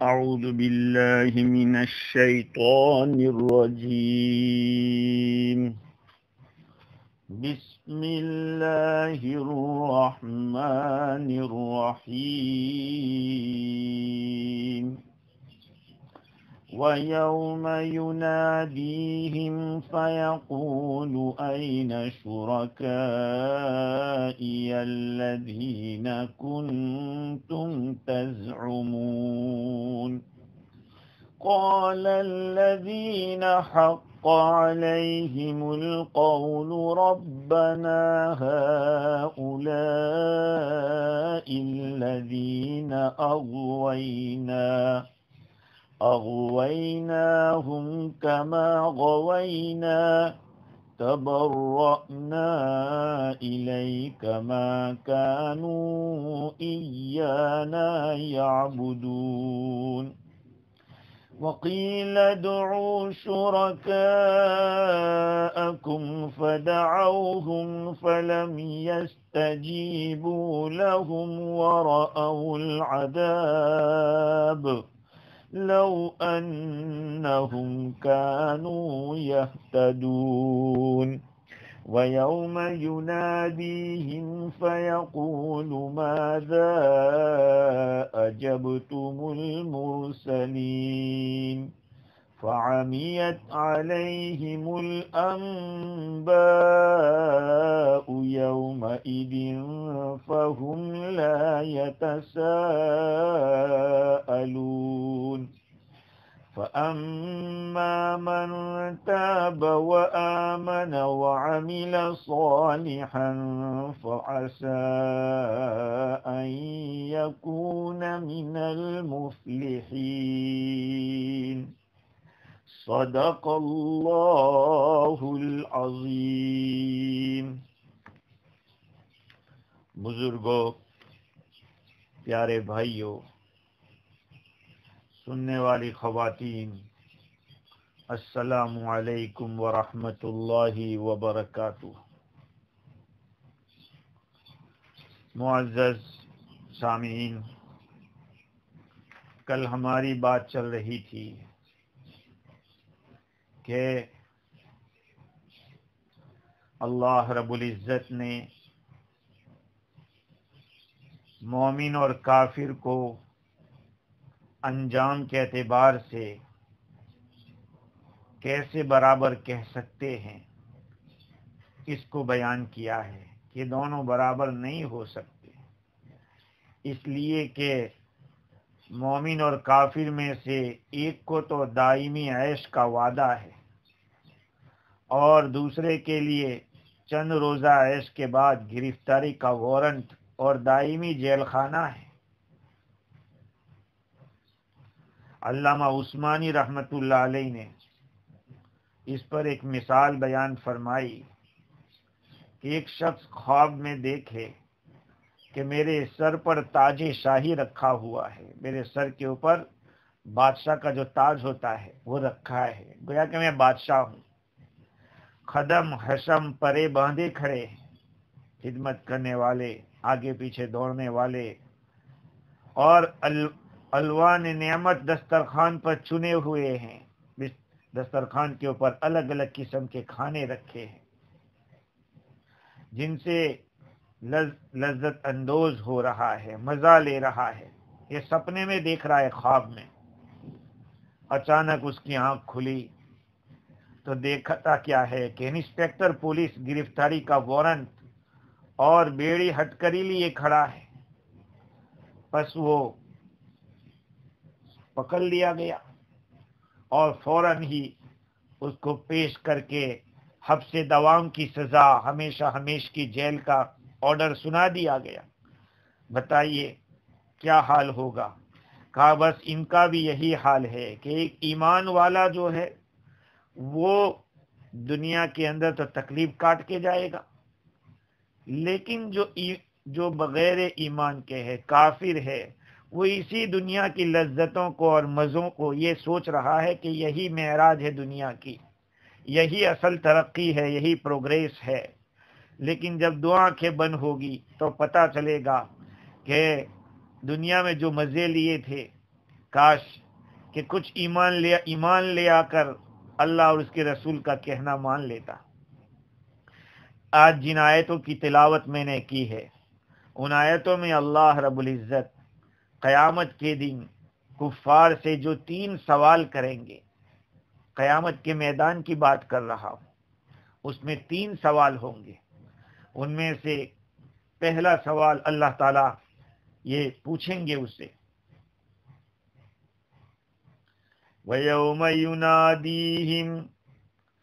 أعوذ بالله من الشيطان الرجيم. بسم الله الرحمن الرحيم. ويوم يناديهم فيقول أين شركائي الذين كنتم تزعمون قال الذين حق عليهم القول ربنا هؤلاء الذين أغويناهم كما غوينا تبرأنا إليك ما كانوا إيانا يعبدون وقيل ادعوا شركاءكم فدعوهم فلم يستجيبوا لهم ورأوا العذاب لو أنهم كانوا يهتدون ويوم يناديهم فيقول ماذا أجبتم المرسلين فعميت عليهم الأنباء يومئذ فهم لا يتساءلون فأما من تاب وآمن وعمل صالحا فعسى أن يكون من المفلحين صدق اللہ العظیم. بزرگوں، پیارے بھائیوں، سننے والی خواتین، السلام علیکم ورحمۃ اللہ وبرکاتہ. معزز سامعین، کل ہماری بات چل رہی تھی کہ اللہ رب العزت نے مومن اور کافر کو انجام کے اعتبار سے کیسے برابر کہہ سکتے ہیں، اس کو بیان کیا ہے کہ دونوں برابر نہیں ہو سکتے، اس لیے کہ مومن اور کافر میں سے ایک کو تو دائمی عیش کا وعدہ ہے اور دوسرے کے لیے چند روزہ عیش کے بعد گرفتاری کا وارنٹ اور دائمی جیل خانہ ہے. علامہ عثمانی رحمۃ اللہ علیہ نے اس پر ایک مثال بیان فرمائی کہ ایک شخص خواب میں دیکھے کہ میرے سر پر تاج شاہی رکھا ہوا ہے، میرے سر کے اوپر بادشاہ کا جو تاج ہوتا ہے وہ رکھا ہے، گویا کہ میں بادشاہ ہوں. خدم حشم پرے باندھے کھڑے ہیں، خدمت کرنے والے، آگے پیچھے دوڑنے والے، اور الوان نعمت دسترخوان پر چنے ہوئے ہیں، دسترخوان کے اوپر الگ الگ قسم کے کھانے رکھے ہیں جن سے لذت اندوز ہو رہا ہے، مزہ لے رہا ہے. یہ سپنے میں دیکھ رہا ہے، خواب میں. اچانک اس کی آنکھ کھلی تو دیکھتا کیا ہے کہ انسپیکٹر پولیس گرفتاری کا وارنٹ اور بیڑی ہٹکری لیے کھڑا ہے. پس وہ پکڑ لیا گیا اور فوراً ہی اس کو پیش کر کے حبس دوام کی سزا، ہمیشہ ہمیش کی جیل کا آرڈر سنا دیا گیا. بتائیے کیا حال ہوگا؟ کہا بس ان کا بھی یہی حال ہے کہ ایک ایمان والا جو ہے وہ دنیا کے اندر تو تکلیف کاٹ کے جائے گا، لیکن جو بغیر ایمان کے ہے، کافر ہے، وہ اسی دنیا کی لذتوں کو اور مزوں کو یہ سوچ رہا ہے کہ یہی معراج ہے دنیا کی، یہی اصل ترقی ہے، یہی پروگریس ہے. لیکن جب دو آنکھیں بند ہوگی تو پتہ چلے گا کہ دنیا میں جو مزے لیے تھے کاش کہ کچھ ایمان لے آ کر اللہ اور اس کے رسول کا کہنا مان لیتا۔ آج جن آیتوں کی تلاوت میں نے کی ہے، ان آیتوں میں اللہ رب العزت قیامت کے دن کفار سے جو 3 سوال کریں گے، قیامت کے میدان کی بات کر رہا ہوں، اس میں 3 سوال ہوں گے۔ ان میں سے پہلا سوال اللہ تعالیٰ یہ پوچھیں گے اس سے، وَيَوْمَ يُنَادِيهِمْ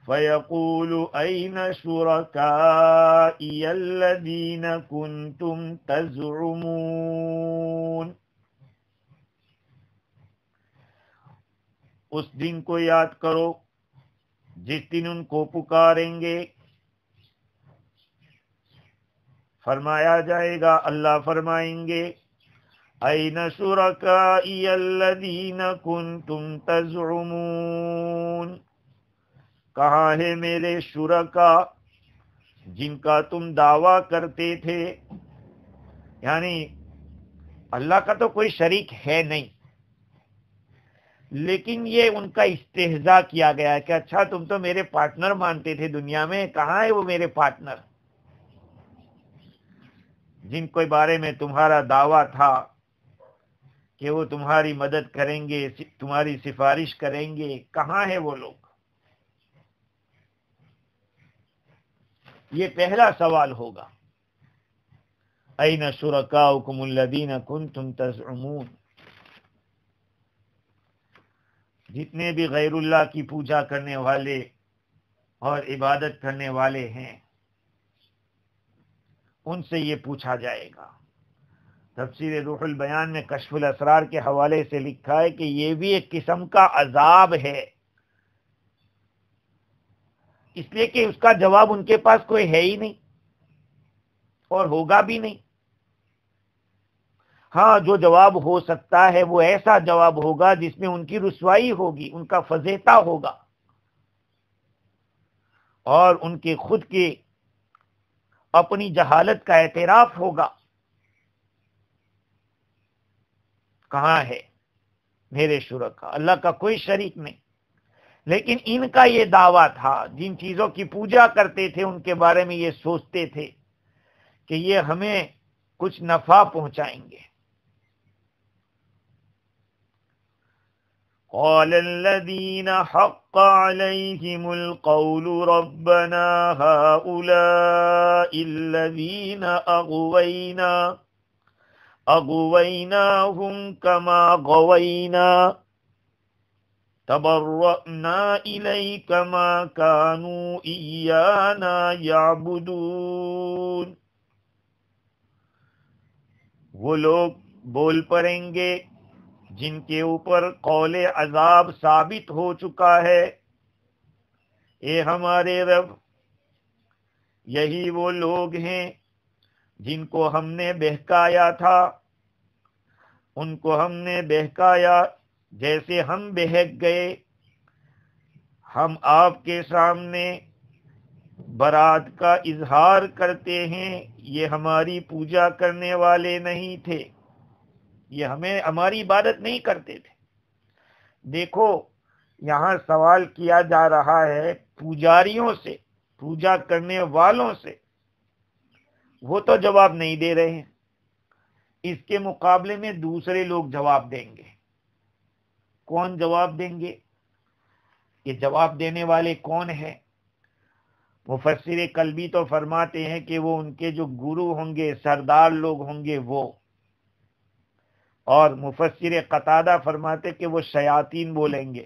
فَيَقُولُ أَيْنَ شُرَكَائِيَ الَّذِينَ كُنْتُمْ تَزْعُمُونَ۔ اس دن کو یاد کرو جس دن ان کو پکاریں گے، فرمایا جائے گا، اللہ فرمائیں گے، أَيْنَ شُرَكَائِيَ الَّذِينَ كُنْتُمْ تَزْعُمُونَ، کہاں ہے میرے شرکا جن کا تم دعویٰ کرتے تھے؟ یعنی اللہ کا تو کوئی شریک ہے نہیں، لیکن یہ ان کا استہزاء کیا گیا ہے کہ اچھا تم تو میرے پارٹنر مانتے تھے دنیا میں، کہاں ہے وہ میرے پارٹنر جن کے بارے میں تمہارا دعویٰ تھا کہ وہ تمہاری مدد کریں گے، تمہاری سفارش کریں گے، کہاں ہے وہ لوگ؟ یہ پہلا سوال ہوگا، أَيْنَ شُرَكَاؤُكُمُ الَّذِينَ كُنْتُمْ تَزْعُمُونَ۔ جتنے بھی غیر اللہ کی پوجا کرنے والے اور عبادت کرنے والے ہیں، ان سے یہ پوچھا جائے گا۔ تفسیر روح البیان میں کشف الاسرار کے حوالے سے لکھا ہے کہ یہ بھی ایک قسم کا عذاب ہے، اس لیے کہ اس کا جواب ان کے پاس کوئی ہے ہی نہیں اور ہوگا بھی نہیں۔ ہاں، جو جواب ہو سکتا ہے وہ ایسا جواب ہوگا جس میں ان کی رسوائی ہوگی، ان کا فضیحہ ہوگا اور ان کے خود کے اپنی جہالت کا اعتراف ہوگا۔ کہاں ہے میرے شرکا؟ اللہ کا کوئی شریک نہیں، لیکن ان کا یہ دعویٰ تھا، جن چیزوں کی پوجا کرتے تھے ان کے بارے میں یہ سوچتے تھے کہ یہ ہمیں کچھ نفع پہنچائیں گے۔ قال الذين حق عليهم القول ربنا هؤلاء الذين أغويناهم كما غوينا تبرأنا إليك ما كانوا إيانا يعبدون۔ وہ لوگ بول پڑیں گے جن کے اوپر قول عذاب ثابت ہو چکا ہے، اے ہمارے رب، یہی وہ لوگ ہیں جن کو ہم نے بہکایا تھا، ان کو ہم نے بہکایا جیسے ہم بہک گئے۔ ہم آپ کے سامنے برات کا اظہار کرتے ہیں، یہ ہماری پوجا کرنے والے نہیں تھے، یہ ہماری عبادت نہیں کرتے تھے۔ دیکھو یہاں سوال کیا جا رہا ہے پجاریوں سے، پوجا کرنے والوں سے، وہ تو جواب نہیں دے رہے ہیں، اس کے مقابلے میں دوسرے لوگ جواب دیں گے۔ کون جواب دیں گے؟ یہ جواب دینے والے کون ہیں؟ مفسر قلبی تو فرماتے ہیں کہ وہ ان کے جو گرو ہوں گے، سردار لوگ ہوں گے وہ، اور مفسر قتادہ فرماتے کہ وہ شیاطین بولیں گے،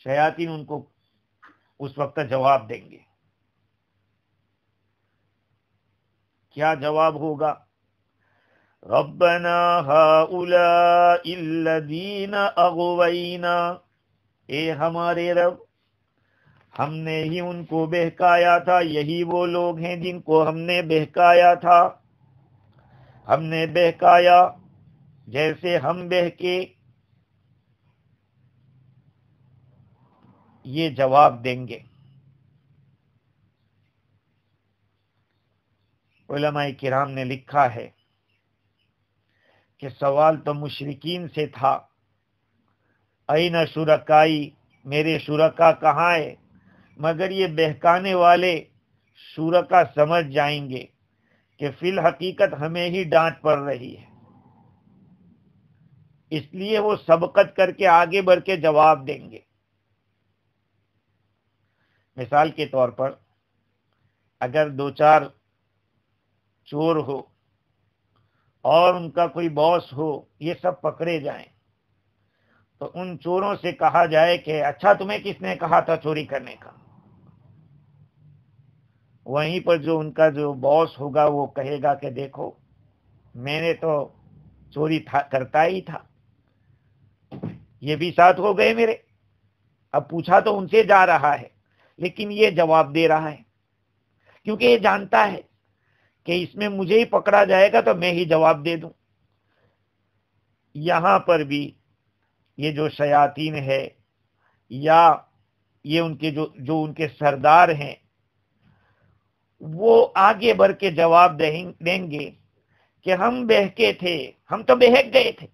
شیاطین ان کو اس وقت جواب دیں گے۔ کیا جواب ہوگا؟ ربنا هؤلاء الذین اغوینا، اے ہمارے رب، ہم نے ہی ان کو بہکایا تھا، یہی وہ لوگ ہیں جن کو ہم نے بہکایا تھا، ہم نے بہکایا جیسے ہم بہکے۔ یہ جواب دیں گے۔ علماء کرام نے لکھا ہے کہ سوال تو مشرکین سے تھا، این شرکائی، میرے شرکا کہاں ہے، مگر یہ بہکانے والے شرکا سمجھ جائیں گے کہ فی الحقیقت ہمیں ہی ڈانٹ پڑ رہی ہے، اس لیے وہ سبقت کر کے آگے بڑھ کے جواب دیں گے۔ مثال کے طور پر اگر دو چار چور ہو اور ان کا کوئی باس ہو، یہ سب پکڑے جائیں تو ان چوروں سے کہا جائے کہ اچھا تمہیں کس نے کہا تھا چوری کرنے کا؟ وہیں پر جو ان کا جو باس ہوگا وہ کہے گا کہ دیکھو میں نے تو چوری کرتا ہی تھا، یہ بھی ساتھ ہو گئے میرے۔ اب پوچھا تو ان سے جا رہا ہے لیکن یہ جواب دے رہا ہے کیونکہ یہ جانتا ہے کہ اس میں مجھے ہی پکڑا جائے گا تو میں ہی جواب دے دوں۔ یہاں پر بھی یہ جو شیاطین ہے یا یہ ان کے جو ان کے سردار ہیں، وہ آگے بڑھ کے جواب دیں گے کہ ہم بہکے تھے، ہم تو بہک گئے تھے،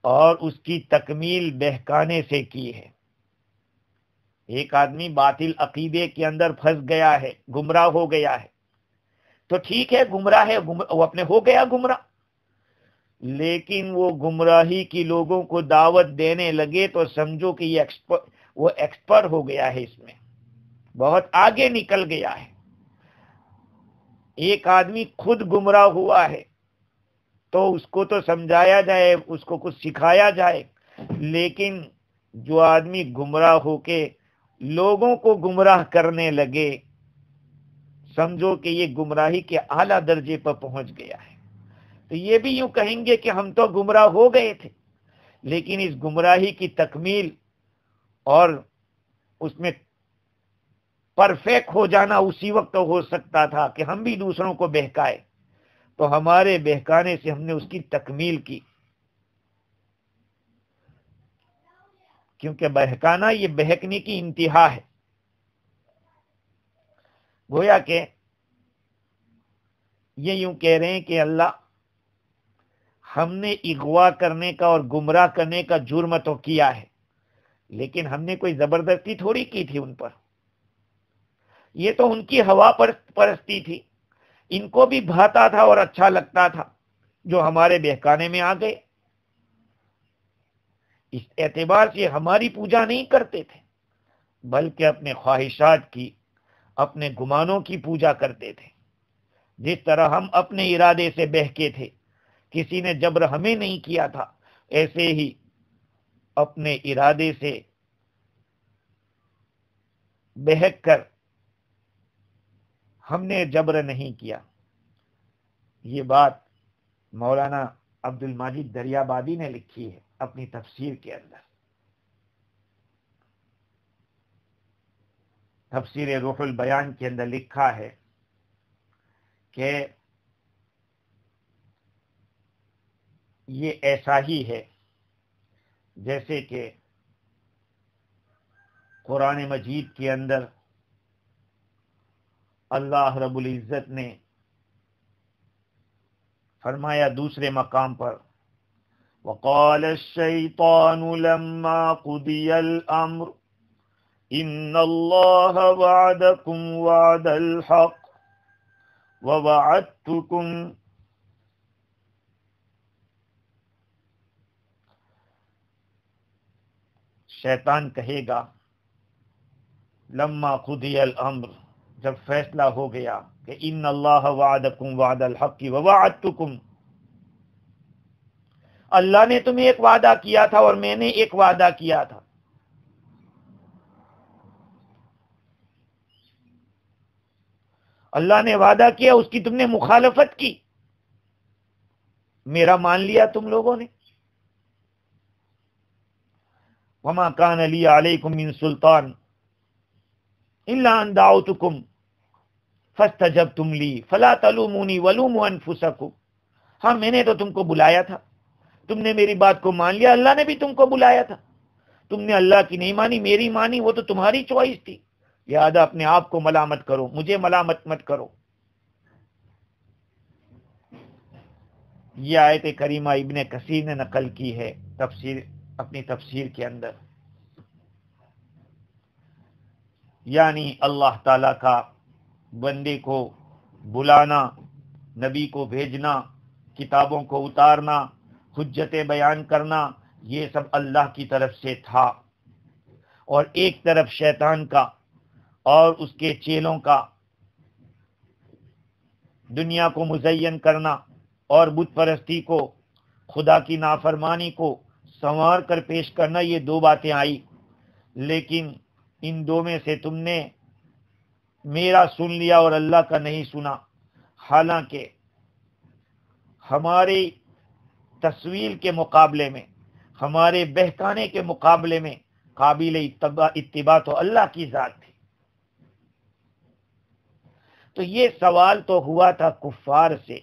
اور اس کی تکمیل بہکانے سے کی ہے۔ ایک آدمی باطل عقیدے کے اندر پھنس گیا ہے، گمراہ ہو گیا ہے، تو ٹھیک ہے گمراہ ہے، وہ اپنے ہو گیا گمراہ، لیکن وہ گمراہی کی لوگوں کو دعوت دینے لگے تو سمجھو کہ وہ ایکسپرٹ ہو گیا ہے، اس میں بہت آگے نکل گیا ہے۔ ایک آدمی خود گمراہ ہوا ہے تو اس کو تو سمجھایا جائے، اس کو کچھ سکھایا جائے، لیکن جو آدمی گمراہ ہو کے لوگوں کو گمراہ کرنے لگے، سمجھو کہ یہ گمراہی کے اعلیٰ درجے پر پہنچ گیا ہے۔ تو یہ بھی یوں کہیں گے کہ ہم تو گمراہ ہو گئے تھے، لیکن اس گمراہی کی تکمیل اور اس میں پرفیکٹ ہو جانا اسی وقت ہو سکتا تھا کہ ہم بھی دوسروں کو بہکائے، تو ہمارے بہکانے سے ہم نے اس کی تکمیل کی، کیونکہ بہکانا یہ بہکنے کی انتہا ہے۔ گویا کہ یہ یوں کہہ رہے ہیں کہ اللہ، ہم نے اغوا کرنے کا اور گمراہ کرنے کا جرم تو کیا ہے، لیکن ہم نے کوئی زبردستی تھوڑی کی تھی ان پر، یہ تو ان کی ہوا پرستی تھی، ان کو بھی بھاتا تھا اور اچھا لگتا تھا جو ہمارے بہکانے میں آ گئے۔ اس اعتبار سے ہماری پوجا نہیں کرتے تھے، بلکہ اپنے خواہشات کی، اپنے گمانوں کی پوجا کرتے تھے۔ جس طرح ہم اپنے ارادے سے بہکے تھے، کسی نے جبر ہمیں نہیں کیا تھا، ایسے ہی اپنے ارادے سے بہک کر ہم نے جبر نہیں کیا۔ یہ بات مولانا عبد الماجد دریابادی نے لکھی ہے اپنی تفسیر کے اندر، تفسیر روح البیان کے اندر لکھا ہے کہ یہ ایسا ہی ہے جیسے کہ قرآن مجید کے اندر اللہ رب العزت نے فرمایا دوسرے مقام پر، وقال الشیطان لما قضی الامر ان اللہ وعدکم وعد الحق ووعدتکم، شیطان کہے گا لما قضی الامر، جب فیصلہ ہو گیا کہ ان اللہ وعدکم وعد الحق ووعدتکم، اللہ نے تمہیں ایک وعدہ کیا تھا اور میں نے ایک وعدہ کیا تھا، اللہ نے وعدہ کیا، اس کی تم نے مخالفت کی، میرا مان لیا تم لوگوں نے۔ وما کان لی علیکم من سلطان الا ان دعوتکم فاستجبتم لی فلا تلومونی ولوموا انفسکم، ہاں میں نے تو تم کو بلایا تھا، تم نے میری بات کو مان لیا، اللہ نے بھی تم کو بلایا تھا، تم نے اللہ کی نہیں مانی، میری مانی، وہ تو تمہاری چوائس تھی، لہذا اپنے آپ کو ملامت کرو، مجھے ملامت مت کرو۔ یہ آیت کریمہ ابن کثیر نے نقل کی ہے اپنی تفسیر کے اندر. یعنی اللہ تعالی کا بندے کو بلانا، نبی کو بھیجنا، کتابوں کو اتارنا، حجتیں بیان کرنا، یہ سب اللہ کی طرف سے تھا. اور ایک طرف شیطان کا اور اس کے چیلوں کا دنیا کو مزین کرنا اور بت پرستی کو، خدا کی نافرمانی کو سنوار کر پیش کرنا، یہ دو باتیں آئی. لیکن ان دو میں سے تم نے میرا سن لیا اور اللہ کا نہیں سنا. حالانکہ ہماری تصویر کے مقابلے میں، ہمارے بہکانے کے مقابلے میں قابل اتباع تو اللہ کی ذات تھی. تو یہ سوال تو ہوا تھا کفار سے،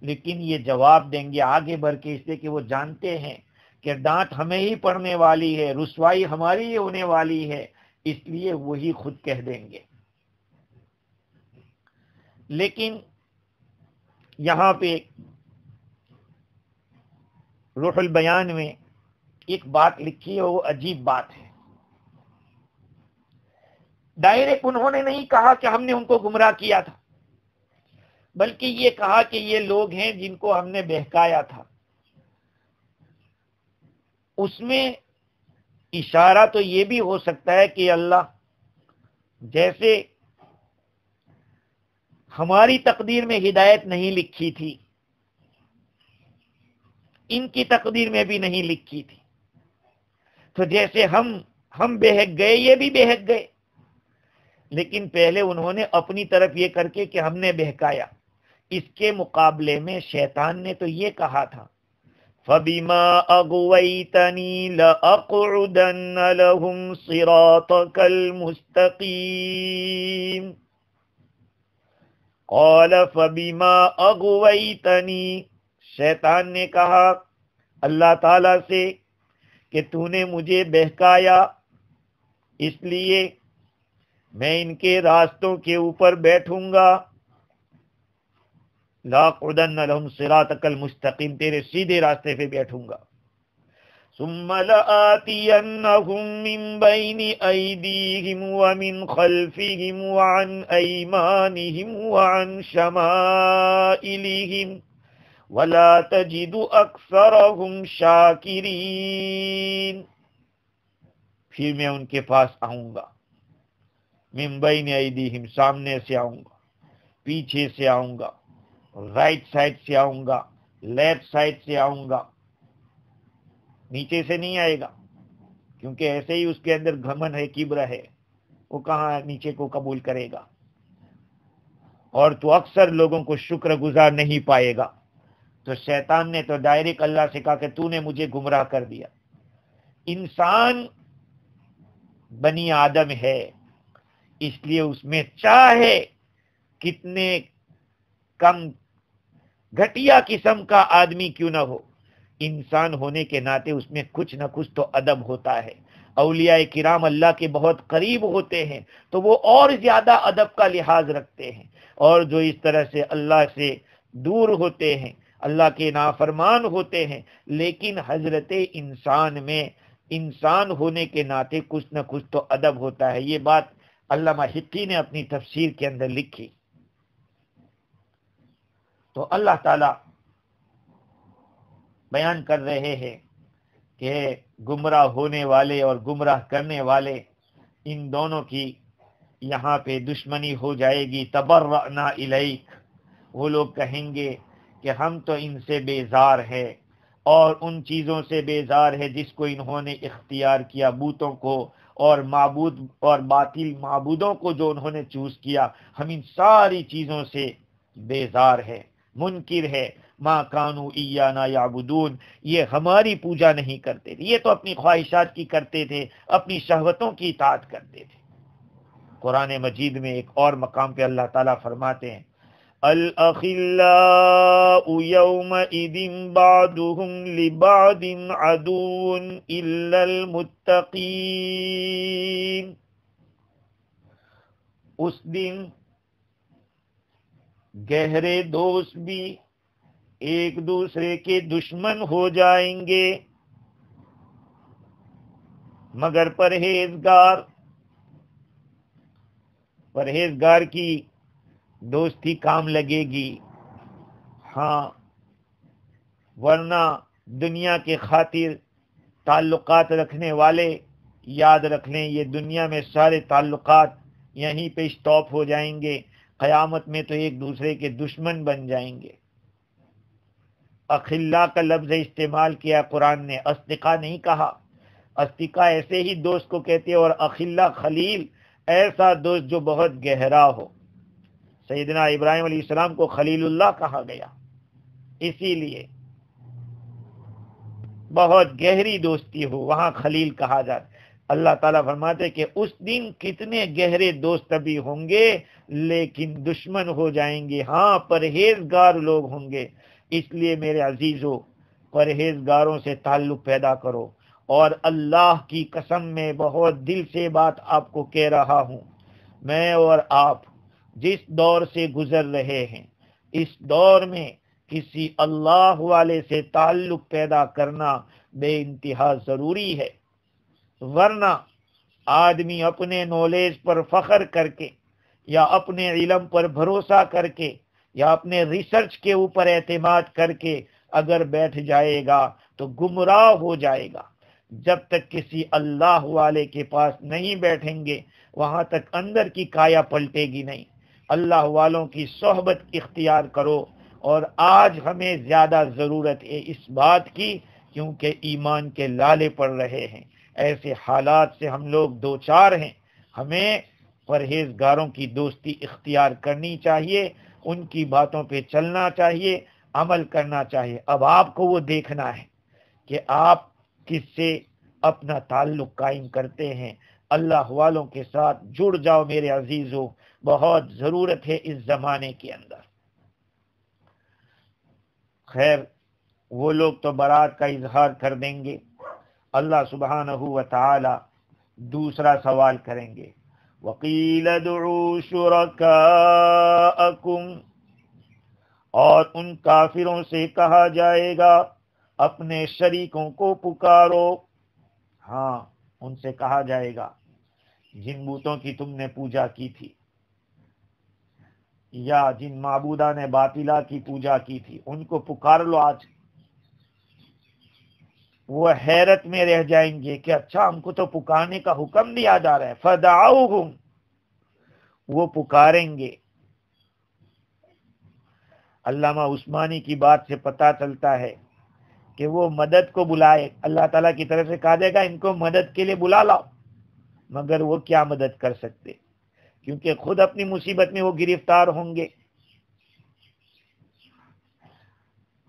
لیکن یہ جواب دیں گے آگے بڑھ کے، اس لیے کہ وہ جانتے ہیں کہ ڈانٹ ہمیں ہی پڑنے والی ہے، رسوائی ہماری ہی ہونے والی ہے، اس لیے وہی خود کہہ دیں گے. لیکن یہاں پہ روح البیان میں ایک بات لکھی ہے، وہ عجیب بات ہے. ڈائریکٹ انہوں نے نہیں کہا کہ ہم نے ان کو گمراہ کیا تھا، بلکہ یہ کہا کہ یہ لوگ ہیں جن کو ہم نے بہکایا تھا. اس میں اشارہ تو یہ بھی ہو سکتا ہے کہ اللہ جیسے ہماری تقدیر میں ہدایت نہیں لکھی تھی، ان کی تقدیر میں بھی نہیں لکھی تھی، تو جیسے ہم بہک گئے یہ بھی بہک گئے. لیکن پہلے انہوں نے اپنی طرف یہ کر کے کہ ہم نے بہکایا. اس کے مقابلے میں شیطان نے تو یہ کہا تھا فَبِمَا أَغْوَيْتَنِي لَأَقْعُدَنَّ لَهُمْ صِرَاطَكَ الْمُسْتَقِيمَ. قَالَ فَبِمَا أَغْوَيْتَنِي، شیطان نے کہا اللہ تعالی سے کہ تو نے مجھے بہکایا، اس لیے میں ان کے راستوں کے اوپر بیٹھوں گا. لَأَقْعُدَنَّ لَهُمْ صِرَاطَكَ الْمُسْتَقِيمَ، تیرے سیدھے راستے پہ بیٹھوں گا. ثُمَّ لَآتِيَنَّهُمْ مِنْ بَيْنِ أَيْدِيهِمْ وَمِنْ خَلْفِهِمْ وَعَنْ أَيْمَانِهِمْ وَعَنْ شَمَائِلِهِمْ وَلَا تَجِدُ أَكْثَرَهُمْ شَاكِرِينَ. پھر میں ان کے پاس آؤں گا، من بین ایدیہم، سامنے سے آؤں گا، پیچھے سے آؤں گا، رائٹ سائڈ سے آؤں گا، لیفٹ سائڈ سے آؤں گا، نیچے سے نہیں آئے گا، کیونکہ ایسے ہی اس کے اندر گھمن ہے، کبر ہے، وہ کہاں نیچے کو قبول کرے گا. اور تو اکثر لوگوں کو شکر گزار نہیں پائے گا. تو شیطان نے تو ڈائریکٹ اللہ سے کہا کہ تو نے مجھے گمراہ کر دیا. انسان بنی آدم ہے، اس لیے اس میں چاہے کتنے کم گھٹیا قسم کا آدمی کیوں نہ ہو، انسان ہونے کے ناطے اس میں کچھ نہ کچھ تو ادب ہوتا ہے. اولیاء کرام اللہ کے بہت قریب ہوتے ہیں تو وہ اور زیادہ ادب کا لحاظ رکھتے ہیں، اور جو اس طرح سے اللہ سے دور ہوتے ہیں، اللہ کے نافرمان ہوتے ہیں، لیکن حضرت انسان میں انسان ہونے کے ناطے کچھ نہ کچھ تو ادب ہوتا ہے. یہ بات علامہ حقی نے اپنی تفسیر کے اندر لکھی. تو اللہ تعالی بیان کر رہے ہیں کہ گمراہ ہونے والے اور گمراہ کرنے والے، ان دونوں کی یہاں پہ دشمنی ہو جائے گی. تبرأنا الیک، وہ لوگ کہیں گے کہ ہم تو ان سے بیزار ہے اور ان چیزوں سے بیزار ہے جس کو انہوں نے اختیار کیا، بتوں کو اور معبود اور باطل معبودوں کو جو انہوں نے چوز کیا، ہم ان ساری چیزوں سے بیزار ہے، منکر ہے. ما کانوا ایانا یعبدون، یہ ہماری پوجا نہیں کرتے تھے، یہ تو اپنی خواہشات کی کرتے تھے، اپنی شہوتوں کی اطاعت کرتے تھے. قرآن مجید میں ایک اور مقام پہ اللہ تعالیٰ فرماتے ہیں الأخلاء يومئذ بعضهم لبعض عدو إلا المتقين. اس دن گہرے دوست بھی ایک دوسرے کے دشمن ہو جائیں گے، مگر پرہیزگار کی دوستی کام لگے گی. ہاں، ورنہ دنیا کے خاطر تعلقات رکھنے والے یاد رکھ لیں، یہ دنیا میں سارے تعلقات یہیں پہ اسٹاپ ہو جائیں گے، قیامت میں تو ایک دوسرے کے دشمن بن جائیں گے. اخلا کا لفظ استعمال کیا قرآن نے، اصدقاء نہیں کہا. اصدقاء ایسے ہی دوست کو کہتے ہیں، اور اخلا خلیل ایسا دوست جو بہت گہرا ہو. سیدنا ابراہیم علیہ السلام کو خلیل اللہ کہا گیا، اسی لیے بہت گہری دوستی ہو وہاں خلیل کہا جاتا. اللہ تعالیٰ فرماتے کہ اس دن کتنے گہرے دوست بھی ہوں گے لیکن دشمن ہو جائیں گے. ہاں، پرہیزگار لوگ ہوں گے. اس لیے میرے عزیزو، پرہیزگاروں سے تعلق پیدا کرو. اور اللہ کی قسم میں بہت دل سے بات آپ کو کہہ رہا ہوں، میں اور آپ جس دور سے گزر رہے ہیں، اس دور میں کسی اللہ والے سے تعلق پیدا کرنا بے انتہا ضروری ہے. ورنہ آدمی اپنے نالج پر فخر کر کے، یا اپنے علم پر بھروسہ کر کے، یا اپنے ریسرچ کے اوپر اعتماد کر کے اگر بیٹھ جائے گا تو گمراہ ہو جائے گا. جب تک کسی اللہ والے کے پاس نہیں بیٹھیں گے وہاں تک اندر کی کایا پلٹے گی نہیں. اللہ والوں کی صحبت اختیار کرو. اور آج ہمیں زیادہ ضرورت ہے اس بات کی، کیونکہ ایمان کے لالے پڑ رہے ہیں، ایسے حالات سے ہم لوگ دوچار ہیں. ہمیں پرہیزگاروں کی دوستی اختیار کرنی چاہیے، ان کی باتوں پہ چلنا چاہیے، عمل کرنا چاہیے. اب آپ کو وہ دیکھنا ہے کہ آپ کس سے اپنا تعلق قائم کرتے ہیں. اللہ والوں کے ساتھ جڑ جاؤ میرے عزیزوں، بہت ضرورت ہے اس زمانے کے اندر. خیر، وہ لوگ تو برات کا اظہار کر دیں گے. اللہ سبحانہ و تعالی دوسرا سوال کریں گے، وَقِيلَ ادْعُوا شُرَكَاءَكُمْ، اور ان کافروں سے کہا جائے گا اپنے شریکوں کو پکارو. ہاں، ان سے کہا جائے گا جن بتوں کی تم نے پوجا کی تھی، یا جن معبودہ نے باطلہ کی پوجا کی تھی، ان کو پکار لو. آج وہ حیرت میں رہ جائیں گے کہ اچھا ہم کو تو پکارنے کا حکم دیا جا رہا ہے. فَدَعَوْهُمْ، وہ پکاریں گے. علامہ عثمانی کی بات سے پتہ چلتا ہے کہ وہ مدد کو بلائے. اللہ تعالیٰ کی طرف سے کہا جائے گا ان کو مدد کے لیے بلا لاؤ، مگر وہ کیا مدد کر سکتے، کیونکہ خود اپنی مصیبت میں وہ گرفتار ہوں گے.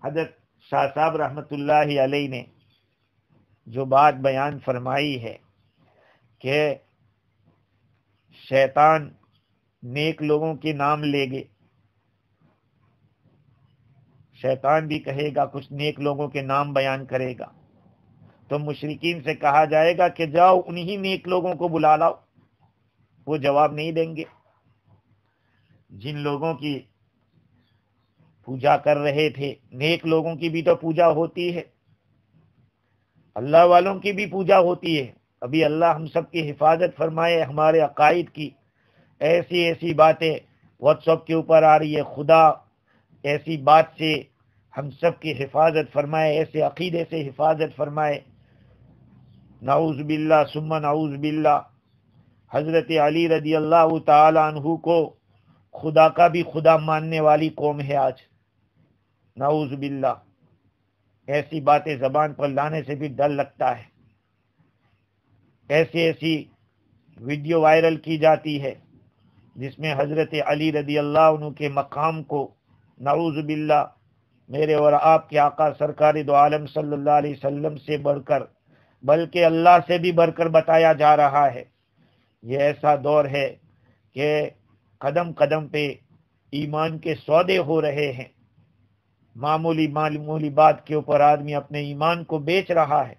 حضرت شاہ صاحب رحمۃ اللہ علیہ نے جو بات بیان فرمائی ہے کہ شیطان نیک لوگوں کے نام لے گے، شیطان بھی کہے گا کچھ نیک لوگوں کے نام بیان کرے گا، تو مشرکین سے کہا جائے گا کہ جاؤ انہی نیک لوگوں کو بلا لاؤ. وہ جواب نہیں دیں گے. جن لوگوں کی پوجا کر رہے تھے، نیک لوگوں کی بھی تو پوجا ہوتی ہے، اللہ والوں کی بھی پوجا ہوتی ہے. ابھی اللہ ہم سب کی حفاظت فرمائے. ہمارے عقائد کی ایسی ایسی باتیں واٹس ایپ کے اوپر آ رہی ہے، خدا ایسی بات سے ہم سب کی حفاظت فرمائے، ایسے عقیدے سے حفاظت فرمائے. نعوذ باللہ ثم نعوذ باللہ. حضرت علی رضی اللہ تعالی عنہ کو خدا کا بھی خدا ماننے والی قوم ہے آج. نعوذ باللہ. ایسی باتیں زبان پر لانے سے بھی ڈر لگتا ہے. ایسی ویڈیو وائرل کی جاتی ہے جس میں حضرت علی رضی اللہ عنہ کے مقام کو نعوذ باللہ میرے اور آپ کے آقا سرکار دو عالم صلی اللہ علیہ وسلم سے بڑھ کر، بلکہ اللہ سے بھی بڑھ کر بتایا جا رہا ہے. یہ ایسا دور ہے کہ قدم قدم پہ ایمان کے سودے ہو رہے ہیں. معمولی بات کے اوپر آدمی اپنے ایمان کو بیچ رہا ہے.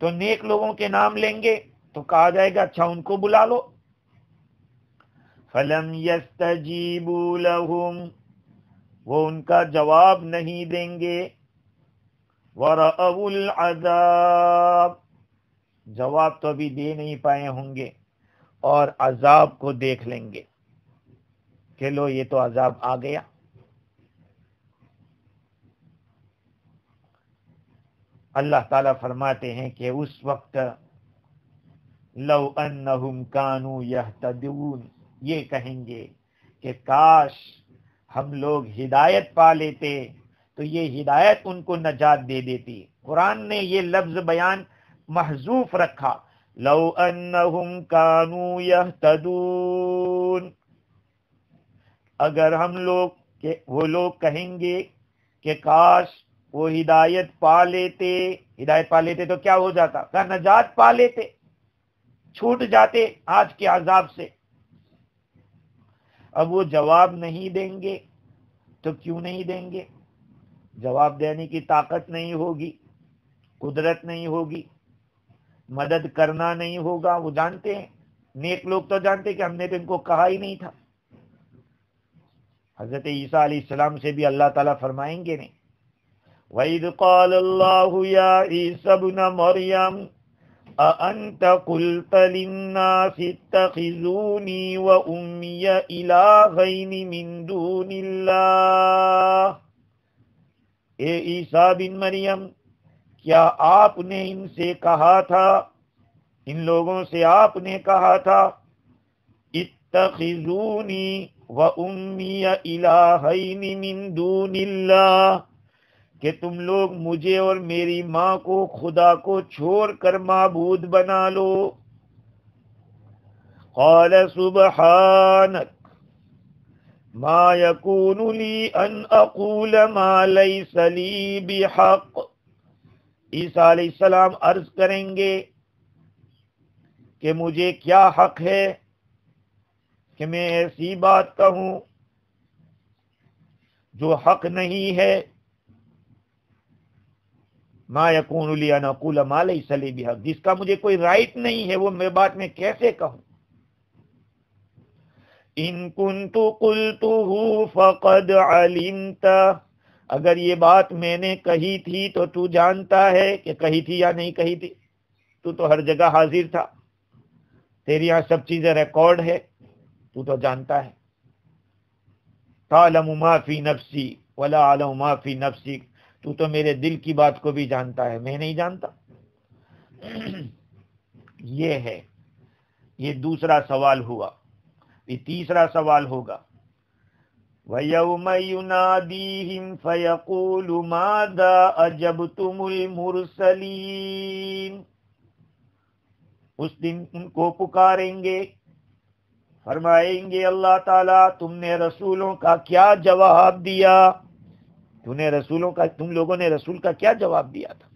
تو نیک لوگوں کے نام لیں گے تو کہا جائے گا اچھا ان کو بلا لو. فَلَمْ يَسْتَجِيبُوا لَهُمْ، وہ ان کا جواب نہیں دیں گے. وَرَأَوُا الْعَذَابَ، جواب تو ابھی دے نہیں پائے ہوں گے اور عذاب کو دیکھ لیں گے کہ لو یہ تو عذاب آ گیا. اللہ تعالیٰ فرماتے ہیں کہ اس وقت لو انہم کانوا یہتدون، یہ کہیں گے کہ کاش ہم لوگ ہدایت پا لیتے تو یہ ہدایت ان کو نجات دے دیتی. قرآن نے یہ لفظ بیان محذوف رکھا، لو انہم کانوا یہتدون، اگر ہم لوگ کہ وہ لوگ کہیں گے کہ کاش وہ ہدایت پا لیتے. ہدایت پا لیتے تو کیا ہو جاتا؟ کہ نجات پا لیتے، چھوٹ جاتے آج کے عذاب سے. اب وہ جواب نہیں دیں گے تو کیوں نہیں دیں گے؟ جواب دینے کی طاقت نہیں ہوگی، قدرت نہیں ہوگی، مدد کرنا نہیں ہوگا. وہ جانتے ہیں، نیک لوگ تو جانتے کہ ہم نے تو ان کو کہا ہی نہیں تھا. حضرت عیسیٰ علیہ السلام سے بھی اللہ تعالیٰ فرمائیں گے نہیں، وَإِذْ قَالَ اللَّهُ يَا عِيسَى ابْنَ مَرْيَمَ أَأَنْتَ قُلْتَ لِلنَّاسِ اتَّخِذُونِي وَأُمِّيَ إِلَٰهَيْنِ مِن دُونِ اللَّهِ، اے عیسیٰ بن مریم، کیا آپ نے ان سے کہا تھا، ان لوگوں سے آپ نے کہا تھا، اتخذونی وَأُمِّيَ إِلَٰهَيْنِ مِن دُونِ اللَّهِ، کہ تم لوگ مجھے اور میری ماں کو خدا کو چھوڑ کر معبود بنا لو. قال سبحانک ما یکون لی ان اقول ما لیس لی بحق، عیسیٰ علیہ السلام عرض کریں گے کہ مجھے کیا حق ہے کہ میں ایسی بات کہوں جو حق نہیں ہے. ما یکون لی ان اقول ما لیس لی بحق، جس کا مجھے کوئی رائٹ نہیں ہے وہ میں بات میں کیسے کہوں. ان کنت قلتہ فقد علمت، اگر یہ بات میں نے کہی تھی تو تو جانتا ہے کہ کہی تھی یا نہیں کہی تھی. تو ہر جگہ حاضر تھا، تیری یہاں سب چیزیں ریکارڈ ہے، تو جانتا ہے. تعلم ما فی نفسی ولا اعلم ما فی نفسی، تو میرے دل کی بات کو بھی جانتا ہے، میں نہیں جانتا. یہ ہے، یہ دوسرا سوال ہوا. یہ تیسرا سوال ہوگا، وَيَوْمَ يُنَادِيهِمْ فَيَقُولُ مَاذَا أَجَبْتُمُ الْمُرْسَلِينَ، اس دن ان کو پکاریں گے، فرمائیں گے اللہ تعالیٰ تم نے رسولوں کا کیا جواب دیا، تم لوگوں نے رسول کا کیا جواب دیا تھا.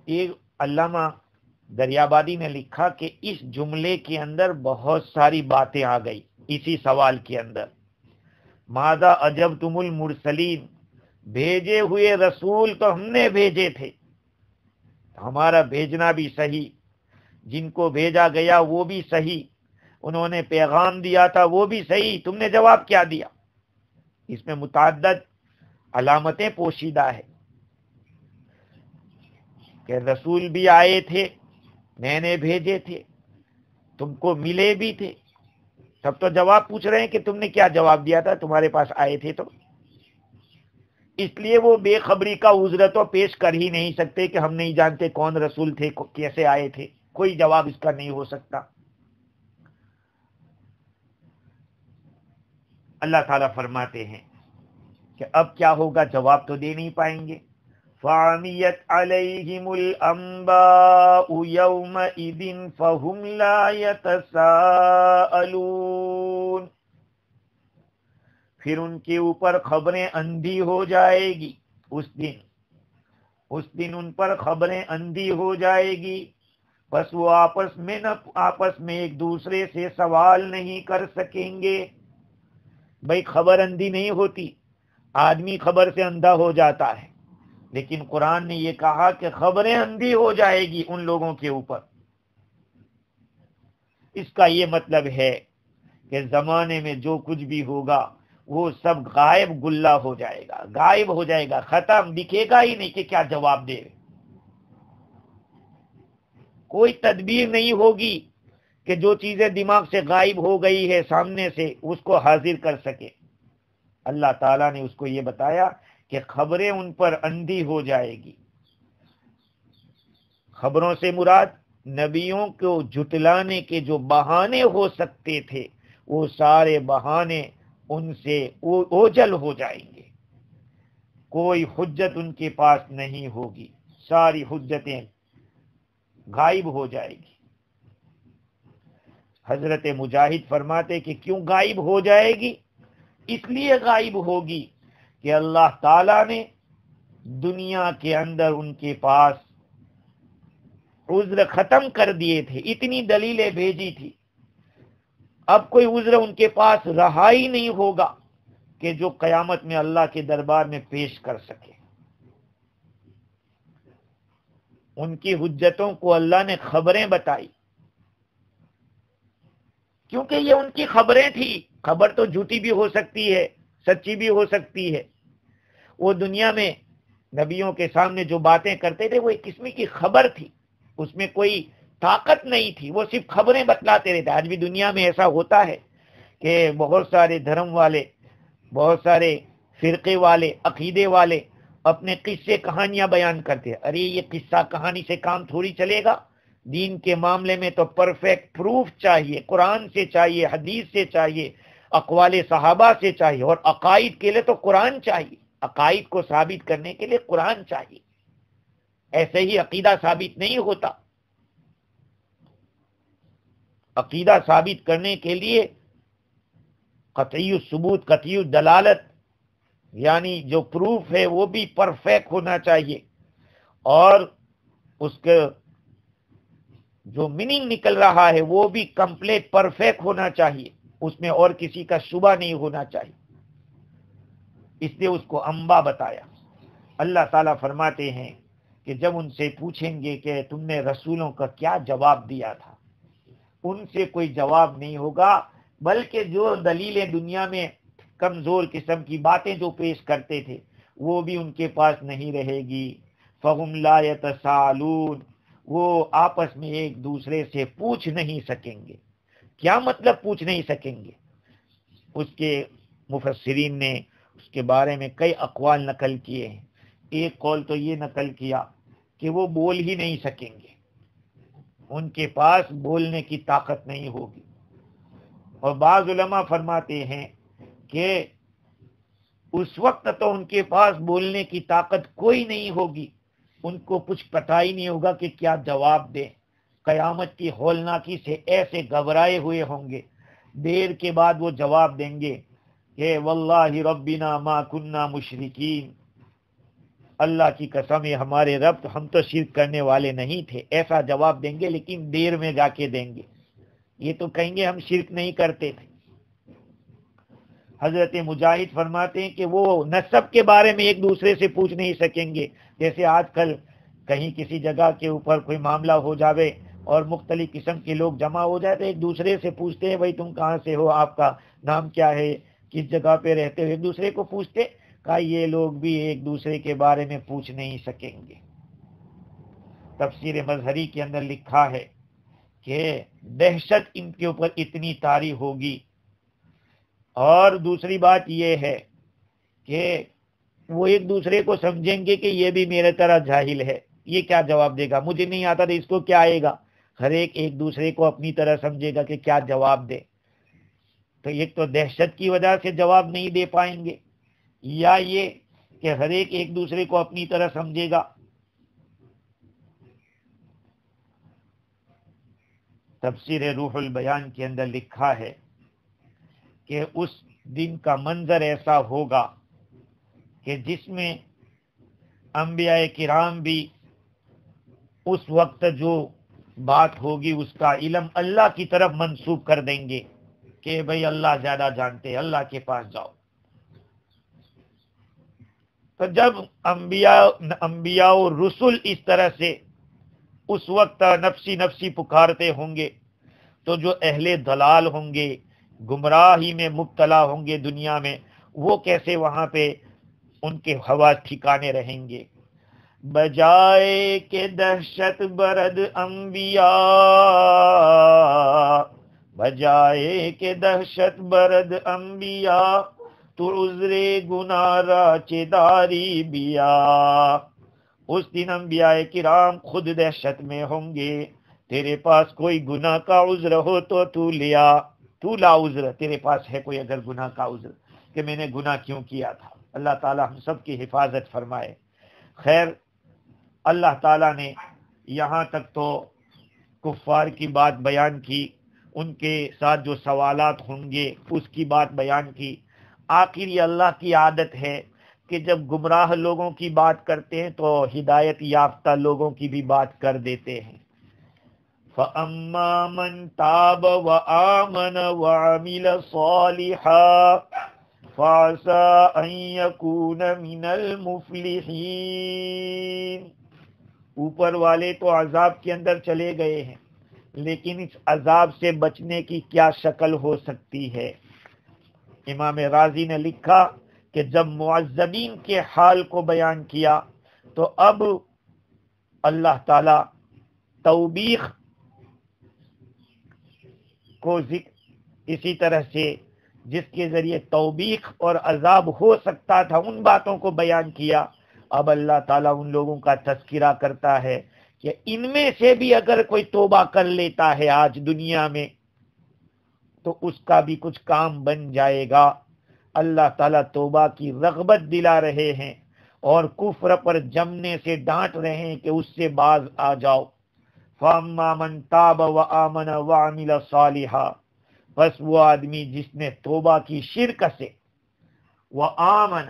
ایک علامہ دریابادی نے لکھا کہ اس جملے کے اندر بہت ساری باتیں آ گئی. اسی سوال کے اندر ماذا اجبتم المرسلین، بھیجے ہوئے رسول تو ہم نے بھیجے تھے، ہمارا بھیجنا بھی صحیح، جن کو بھیجا گیا وہ بھی صحیح، انہوں نے پیغام دیا تھا وہ بھی صحیح، تم نے جواب کیا دیا. اس میں متعدد علامتیں پوشیدہ ہے کہ رسول بھی آئے تھے، میں نے بھیجے تھے، تم کو ملے بھی تھے، تب تو جواب پوچھ رہے ہیں کہ تم نے کیا جواب دیا تھا، تمہارے پاس آئے تھے. تو اس لیے وہ بے خبری کا عذر تو پیش کر ہی نہیں سکتے کہ ہم نہیں جانتے کون رسول تھے، کیسے آئے تھے. کوئی جواب اس کا نہیں ہو سکتا. اللہ تعالیٰ فرماتے ہیں کہ اب کیا ہوگا، جواب تو دے نہیں پائیں گے. فَعَمِيَتْ عَلَيْهِمُ الْأَنبَاءُ يَوْمَئِذٍ فَهُمْ لَا يَتَسَاءَلُونَ، پھر ان کے اوپر خبریں اندھی ہو جائے گی. اس دن ان پر خبریں اندھی ہو جائے گی، بس وہ آپس میں ایک دوسرے سے سوال نہیں کر سکیں گے. بھائی خبر اندھی نہیں ہوتی، آدمی خبر سے اندھا ہو جاتا ہے، لیکن قرآن نے یہ کہا کہ خبریں اندھی ہو جائے گی ان لوگوں کے اوپر. اس کا یہ مطلب ہے کہ زمانے میں جو کچھ بھی ہوگا وہ سب غائب گلہ ہو جائے گا، غائب ہو جائے گا، ختم، دکھے گا ہی نہیں کہ کیا جواب دے۔ کوئی تدبیر نہیں ہوگی کہ جو چیزیں دماغ سے غائب ہو گئی ہے سامنے سے اس کو حاضر کر سکے۔ اللہ تعالیٰ نے اس کو یہ بتایا کہ خبریں ان پر اندھی ہو جائے گی۔ خبروں سے مراد نبیوں کو جھٹلانے کے جو بہانے ہو سکتے تھے وہ سارے بہانے ان سے اوجھل ہو جائیں گے، کوئی حجت ان کے پاس نہیں ہوگی، ساری حجتیں غائب ہو جائے گی۔ حضرت مجاہد فرماتے کہ کیوں غائب ہو جائے گی؟ اس لیے غائب ہوگی کہ اللہ تعالی نے دنیا کے اندر ان کے پاس عذر ختم کر دیے تھے، اتنی دلیلیں بھیجی تھی، اب کوئی عذر ان کے پاس رہا ہی نہیں ہوگا کہ جو قیامت میں اللہ کے دربار میں پیش کر سکے۔ ان کی حجتوں کو اللہ نے خبریں بتائی، کیونکہ یہ ان کی خبریں تھی۔ خبر تو جھوٹی بھی ہو سکتی ہے، سچی بھی ہو سکتی ہے۔ وہ دنیا میں نبیوں کے سامنے جو باتیں کرتے تھے وہ ایک قسم کی خبر تھی، اس میں کوئی طاقت نہیں تھی، وہ صرف خبریں بتلاتے رہتے۔ آج بھی دنیا میں ایسا ہوتا ہے کہ بہت سارے دھرم والے، بہت سارے فرقے والے، عقیدے والے اپنے قصے کہانیاں بیان کرتے ہیں۔ ارے یہ قصہ کہانی سے کام تھوڑی چلے گا، دین کے معاملے میں تو پرفیکٹ پروف چاہیے، قرآن سے چاہیے، حدیث سے چاہیے، اقوال صحابہ سے چاہیے، اور عقائد کے لیے تو قرآن چاہیے، عقائد کو ثابت کرنے کے لیے قرآن چاہیے، ایسے ہی عقیدہ ثابت نہیں ہوتا۔ عقیدہ ثابت کرنے کے لیے قطعی ثبوت، قطعی دلالت، یعنی جو پروف ہے وہ بھی پرفیکٹ ہونا چاہیے، اور اس کے جو میننگ نکل رہا ہے وہ بھی کمپلیٹ پرفیکٹ ہونا چاہیے، اس میں اور کسی کا شبہ نہیں ہونا چاہیے۔ اس لیے اس کو انبا بتایا۔ اللہ تعالیٰ فرماتے ہیں کہ جب ان سے پوچھیں گے کہ تم نے رسولوں کا کیا جواب دیا تھا، ان سے کوئی جواب نہیں ہوگا، بلکہ جو دلیلیں دنیا میں کمزور قسم کی باتیں جو پیش کرتے تھے وہ بھی ان کے پاس نہیں رہے گی۔ فَهُمْ لَا يَتَسَاءَلُونَ، وہ آپس میں ایک دوسرے سے پوچھ نہیں سکیں گے۔ کیا مطلب پوچھ نہیں سکیں گے؟ اس کے مفسرین نے اس کے بارے میں کئی اقوال نقل کیے ہیں۔ ایک قول تو یہ نقل کیا کہ وہ بول ہی نہیں سکیں گے، ان کے پاس بولنے کی طاقت نہیں ہوگی، اور بعض علماء فرماتے ہیں کہ اس وقت تو ان کے پاس بولنے کی طاقت کوئی نہیں ہوگی، ان کو کچھ پتہ ہی نہیں ہوگا کہ کیا جواب دیں۔ قیامت کی ہولناکی سے ایسے گھبرائے ہوئے ہوں گے، دیر کے بعد وہ جواب دیں گے کہ واللہ ربنا ما کننا مشرکین، اللہ کی قسم ہے ہمارے رب، ہم تو شرک کرنے والے نہیں تھے، ایسا جواب دیں گے، لیکن دیر میں جا کے دیں گے۔ یہ تو کہیں گے ہم شرک نہیں کرتے تھے۔ حضرت مجاہد فرماتے ہیں کہ وہ نسب کے بارے میں ایک دوسرے سے پوچھ نہیں سکیں گے، جیسے آج کل کہیں کسی جگہ کے اوپر کوئی معاملہ ہو جاوے اور مختلف قسم کے لوگ جمع ہو جائے تو ایک دوسرے سے پوچھتے ہیں بھائی تم کہاں سے ہو، آپ کا نام کیا ہے، کس جگہ پہ رہتے ہو، ایک دوسرے کو پوچھتے، کہا یہ لوگ بھی ایک دوسرے کے بارے میں پوچھ نہیں سکیں گے۔ تفسیر مظہری کے اندر لکھا ہے کہ دہشت ان کے اوپر اتنی طاری ہوگی، اور دوسری بات یہ ہے کہ وہ ایک دوسرے کو سمجھیں گے کہ یہ بھی میرے طرح جاہل ہے، یہ کیا جواب دے گا، مجھے نہیں آتا تو اس کو کیا آئے گا۔ ہر ایک دوسرے کو اپنی طرح سمجھے گا کہ کیا جواب دے۔ تو ایک تو دہشت کی وجہ سے جواب نہیں دے پائیں گے، یا یہ کہ ہر ایک دوسرے کو اپنی طرح سمجھے گا۔ تفسیر روح البیان کے اندر لکھا ہے کہ اس دن کا منظر ایسا ہوگا کہ جس میں انبیاء کرام بھی اس وقت جو بات ہوگی اس کا علم اللہ کی طرف منسوب کر دیں گے کہ بھئی اللہ زیادہ جانتے ہیں، اللہ کے پاس جاؤ۔ تو جب انبیاء و رسول اس طرح سے اس وقت نفسی نفسی پکارتے ہوں گے، تو جو اہل دلال ہوں گے، گمراہی میں مبتلا ہوں گے دنیا میں، وہ کیسے وہاں پہ ان کے حواس ٹھکانے رہیں گے؟ بجائے کہ دہشت برد انبیاء، بجائے کہ دہشت برد انبیاء، تو عذر گناہ را چداری بیا۔ اس دن انبیاء کرام خود دہشت میں ہوں گے، تیرے پاس کوئی گناہ کا عذر ہو تو تو لا عذر، تیرے پاس ہے کوئی اگر گناہ کا عذر کہ میں نے گناہ کیوں کیا تھا؟ اللہ تعالی ہم سب کی حفاظت فرمائے۔ خیر، اللہ تعالیٰ نے یہاں تک تو کفار کی بات بیان کی، ان کے ساتھ جو سوالات ہوں گے اس کی بات بیان کی۔ آخر یہ اللہ کی عادت ہے کہ جب گمراہ لوگوں کی بات کرتے ہیں تو ہدایت یافتہ لوگوں کی بھی بات کر دیتے ہیں۔ فَأَمَّا مَن تَابَ وَآمَنَ وَعَمِلَ صَالِحًا فَعَسَىٰ أَن يَكُونَ مِنَ الْمُفْلِحِينَ۔ اوپر والے تو عذاب کے اندر چلے گئے ہیں، لیکن اس عذاب سے بچنے کی کیا شکل ہو سکتی ہے؟ امام راضی نے لکھا کہ جب معذبین کے حال کو بیان کیا تو اب اللہ تعالی توبیخ کو اسی طرح سے جس کے ذریعے توبیخ اور عذاب ہو سکتا تھا ان باتوں کو بیان کیا۔ اب اللہ تعالیٰ ان لوگوں کا تذکرہ کرتا ہے کہ ان میں سے بھی اگر کوئی توبہ کر لیتا ہے آج دنیا میں تو اس کا بھی کچھ کام بن جائے گا۔ اللہ تعالیٰ توبہ کی رغبت دلا رہے ہیں اور کفر پر جمنے سے ڈانٹ رہے ہیں کہ اس سے باز آ جاؤ۔ فَأَمَّا مَن تَابَ وَآمَنَ وَعَمِلَ صَالِحًا، بس وہ آدمی جس نے توبہ کی شرک سے، وَآمَنَ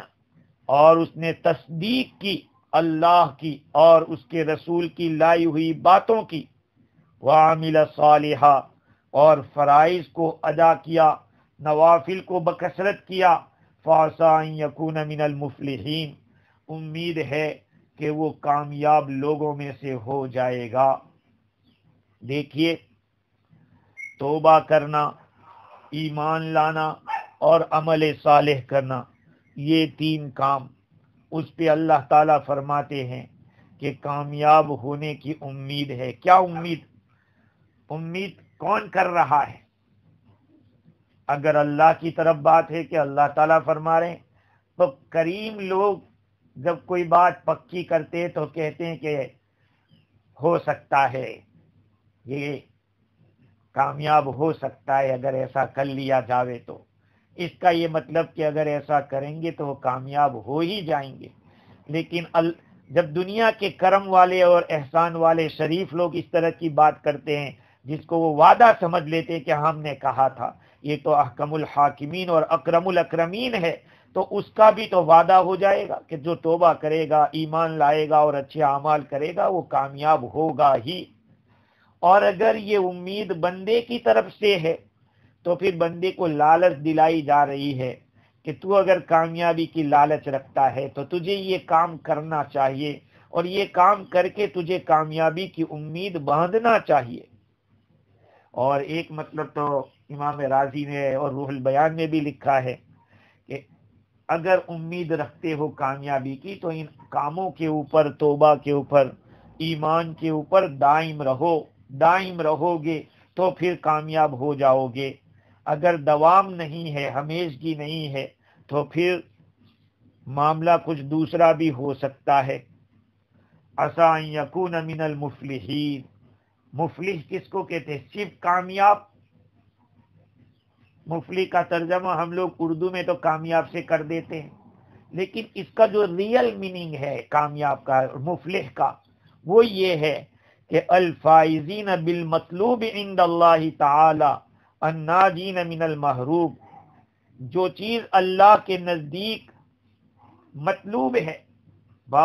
اور اس نے تصدیق کی اللہ کی اور اس کے رسول کی لائی ہوئی باتوں کی، وَعَمِلَ صَالِحًا اور فرائض کو ادا کیا، نوافل کو بکثرت کیا، فَعَسَىٰ أَن يَكُونَ مِنَ الْمُفْلِحِينَ، امید ہے کہ وہ کامیاب لوگوں میں سے ہو جائے گا۔ دیکھیے، توبہ کرنا، ایمان لانا اور عمل صالح کرنا، یہ تین کام، اس پہ اللہ تعالیٰ فرماتے ہیں کہ کامیاب ہونے کی امید ہے۔ کیا امید کون کر رہا ہے؟ اگر اللہ کی طرف بات ہے کہ اللہ تعالیٰ فرما رہے ہیں تو کریم لوگ جب کوئی بات پکی کرتے تو کہتے ہیں کہ ہو سکتا ہے یہ کامیاب ہو سکتا ہے اگر ایسا کر لیا جاوے تو۔ اس کا یہ مطلب کہ اگر ایسا کریں گے تو وہ کامیاب ہو ہی جائیں گے۔ لیکن جب دنیا کے کرم والے اور احسان والے شریف لوگ اس طرح کی بات کرتے ہیں جس کو وہ وعدہ سمجھ لیتے کہ ہم نے کہا تھا، یہ تو احکم الحاکمین اور اکرم الاکرمین ہے، تو اس کا بھی تو وعدہ ہو جائے گا کہ جو توبہ کرے گا، ایمان لائے گا اور اچھے اعمال کرے گا وہ کامیاب ہوگا ہی۔ اور اگر یہ امید بندے کی طرف سے ہے تو پھر بندے کو لالچ دلائی جا رہی ہے کہ تو اگر کامیابی کی لالچ رکھتا ہے تو تجھے یہ کام کرنا چاہیے اور یہ کام کر کے تجھے کامیابی کی امید باندھنا چاہیے۔ اور ایک مطلب تو امام راضی نے اور روح البیان میں بھی لکھا ہے کہ اگر امید رکھتے ہو کامیابی کی تو ان کاموں کے اوپر، توبہ کے اوپر، ایمان کے اوپر دائم رہو گے تو پھر کامیاب ہو جاؤ گے۔ اگر دوام نہیں ہے، ہمیشگی نہیں ہے، تو پھر معاملہ کچھ دوسرا بھی ہو سکتا ہے۔ عسیٰ ان یکون من المفلحین، مفلح کس کو کہتے ہیں؟ صرف کامیاب۔ مفلح کا ترجمہ ہم لوگ اردو میں تو کامیاب سے کر دیتے ہیں، لیکن اس کا جو ریئل میننگ ہے کامیاب کا، مفلح کا، وہ یہ ہے کہ الفائزین بالمطلوب عند اللہ تعالی الناجین من المحروب، جو چیز اللہ کے نزدیک مطلوب ہے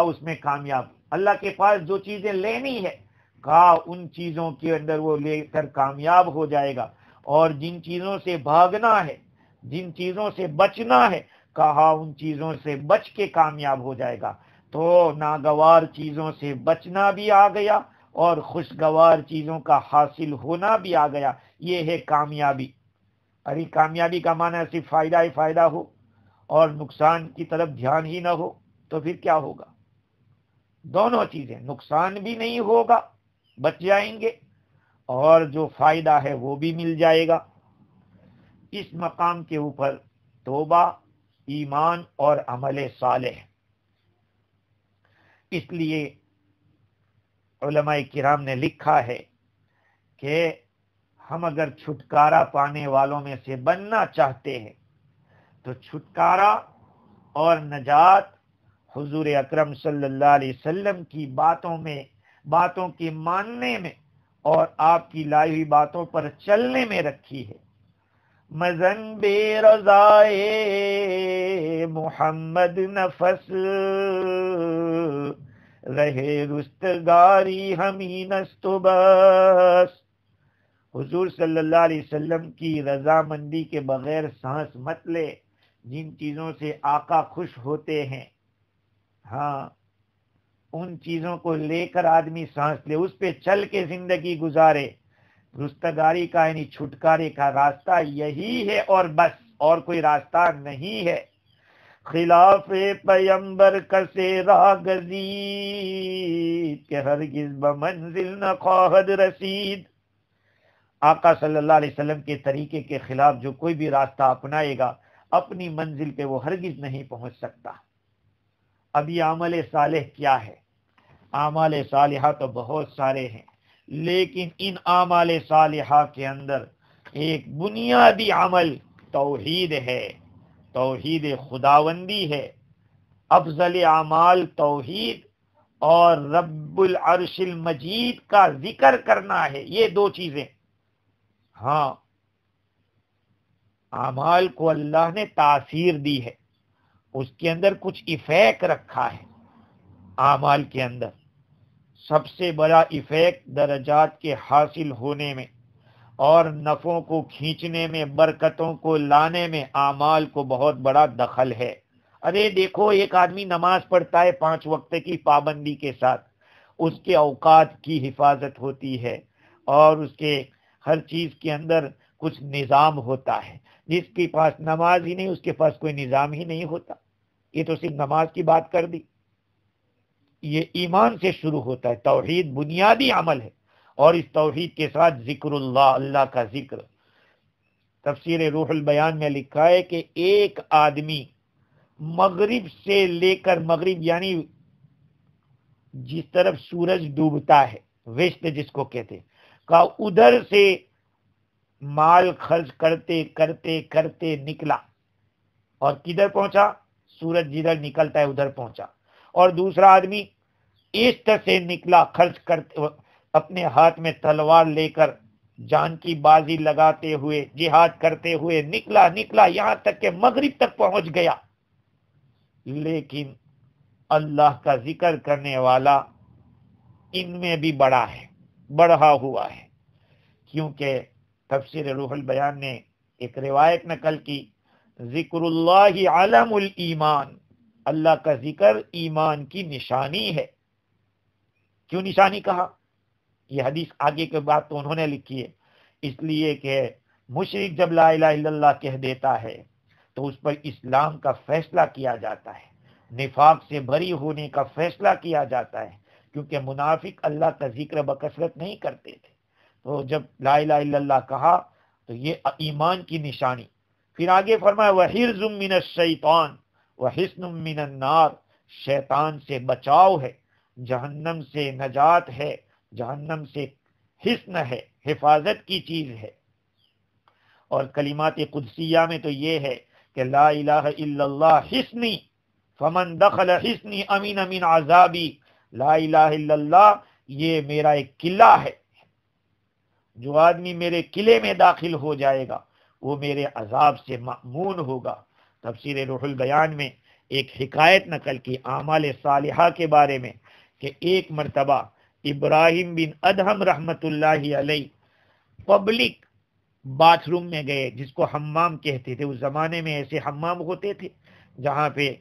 اس میں کامیاب، اللہ کے پاس جو چیزیں لینی ہے کہا ان چیزوں کے اندر وہ لے کر کامیاب ہو جائے گا، اور جن چیزوں سے بھاگنا ہے، جن چیزوں سے بچنا ہے کہا ان چیزوں سے بچ کے کامیاب ہو جائے گا۔ تو ناگوار چیزوں سے بچنا بھی آ گیا اور خوشگوار چیزوں کا حاصل ہونا بھی آ گیا، یہ ہے کامیابی۔ ارے کامیابی کا معنی صرف فائدہ ہی فائدہ ہو اور نقصان کی طرف دھیان ہی نہ ہو تو پھر کیا ہوگا؟ دونوں چیزیں، نقصان بھی نہیں ہوگا، بچ جائیں گے، اور جو فائدہ ہے وہ بھی مل جائے گا۔ اس مقام کے اوپر توبہ، ایمان اور عمل صالح، اس لیے علماء کرام نے لکھا ہے کہ ہم اگر چھٹکارا پانے والوں میں سے بننا چاہتے ہیں تو چھٹکارا اور نجات حضور اکرم صلی اللہ علیہ وسلم کی باتوں کے ماننے میں اور آپ کی لائی ہوئی باتوں پر چلنے میں رکھی ہے۔ مزن بے رضائے محمد نفس، رہے رستگاری ہمیں نست و بس۔ حضور صلی اللہ علیہ وسلم کی رضامندی کے بغیر سانس مت لے۔ جن چیزوں سے آقا خوش ہوتے ہیں، ہاں ان چیزوں کو لے کر آدمی سانس لے، اس پہ چل کے زندگی گزارے۔ رستگاری کا یعنی چھٹکارے کا راستہ یہی ہے اور بس، اور کوئی راستہ نہیں ہے۔ خلاف پیمبر کسے راہ گزید، کہ ہرگز بمنزل نہ خواہد رسید۔ آقا صلی اللہ علیہ وسلم کے طریقے کے خلاف جو کوئی بھی راستہ اپنائے گا، اپنی منزل پہ وہ ہرگز نہیں پہنچ سکتا۔ اب یہ عمل صالح کیا ہے؟ اعمال صالحہ تو بہت سارے ہیں، لیکن ان اعمال صالحہ کے اندر ایک بنیادی عمل توحید ہے، توحید خداوندی ہے۔ افضل اعمال توحید اور رب العرش المجید کا ذکر کرنا ہے، یہ دو چیزیں۔ ہاں، اعمال کو اللہ نے تاثیر دی ہے، اس کے اندر کچھ افیکٹ رکھا ہے۔ اعمال کے اندر سب سے بڑا افیکٹ درجات کے حاصل ہونے میں اور نفعوں کو کھینچنے میں، برکتوں کو لانے میں اعمال کو بہت بڑا دخل ہے۔ ارے دیکھو، ایک آدمی نماز پڑھتا ہے 5 وقت کی پابندی کے ساتھ، اس کے اوقات کی حفاظت ہوتی ہے اور اس کے ہر چیز کے اندر کچھ نظام ہوتا ہے۔ جس کے پاس نماز ہی نہیں، اس کے پاس کوئی نظام ہی نہیں ہوتا۔ یہ تو صرف نماز کی بات کر دی۔ یہ ایمان سے شروع ہوتا ہے، توحید بنیادی عمل ہے، اور اس توحید کے ساتھ ذکر اللہ، اللہ کا ذکر۔ تفسیر روح البیان میں لکھا ہے کہ ایک آدمی مغرب سے لے کر مغرب یعنی جس طرف سورج ڈوبتا ہے، ویسٹ جس کو کہتے ہیں، کا ادھر سے مال خرچ کرتے کرتے کرتے نکلا اور کدھر پہنچا؟ سورج جدھر نکلتا ہے ادھر پہنچا۔ اور دوسرا آدمی ایسٹ سے نکلا، خرچ کرتے، اپنے ہاتھ میں تلوار لے کر جان کی بازی لگاتے ہوئے، جہاد کرتے ہوئے نکلا یہاں تک کہ مغرب تک پہنچ گیا، لیکن اللہ کا ذکر کرنے والا ان میں بھی بڑا ہے، بڑھا ہوا ہے۔ کیونکہ تفسیر روح البیان نے ایک روایت نقل کی، ذکر اللہ علم الایمان، اللہ کا ذکر ایمان کی نشانی ہے۔ کیوں نشانی کہا؟ یہ حدیث آگے کے بعد تو انہوں نے لکھی ہے، اس لیے کہ مشرک جب لا الہ الا اللہ کہہ دیتا ہے تو اس پر اسلام کا فیصلہ کیا جاتا ہے، نفاق سے بری ہونے کا فیصلہ کیا جاتا ہے، کیونکہ منافق اللہ کا ذکر بکثرت نہیں کرتے تھے۔ تو جب لا الہ الا اللہ کہا تو یہ ایمان کی نشانی۔ پھر آگے فرمایا وَحِرْزٌ مِّنَ الشَّيْطَانِ وَحِسْنٌ مِّنَ النَّارِ، شیطان سے بچاؤ ہے، جہنم سے نجات ہے، جہنم سے حسن ہے، حفاظت کی چیز ہے۔ اور کلمات قدسیہ میں تو یہ ہے کہ لا الہ الا اللہ حسنی فمن دخل حسنی امین من عذابی، لا الہ الا اللہ یہ میرا ایک قلعہ ہے، جو آدمی میرے قلعے میں داخل ہو جائے گا وہ میرے عذاب سے مأمون ہوگا۔ تفسیر روح البیان میں ایک حکایت نقل کی اعمال صالحہ کے بارے میں کہ ایک مرتبہ ابراہیم بن ادہم رحمت اللہ علیہ پبلک باتھ روم میں گئے، جس کو حمام کہتے تھے۔ اس زمانے میں ایسے حمام ہوتے تھے جہاں پہ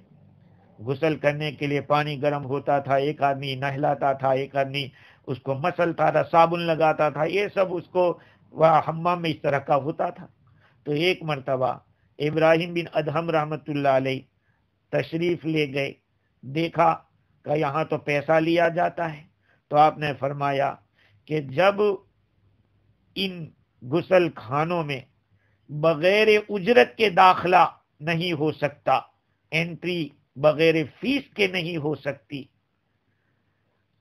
غسل کرنے کے لیے پانی گرم ہوتا تھا، ایک آدمی نہلاتا تھا، ایک آدمی اس کو مسلتا تھا، صابن لگاتا تھا، یہ سب اس کو حمام میں اس طرح کا ہوتا تھا۔ تو ایک مرتبہ ابراہیم بن ادہم رحمت اللہ علیہ تشریف لے گئے، دیکھا کہ یہاں تو پیسہ لیا جاتا ہے، تو آپ نے فرمایا کہ جب ان غسل خانوں میں بغیر اجرت کے داخلہ نہیں ہو سکتا، انٹری بغیر فیس کے نہیں ہو سکتی،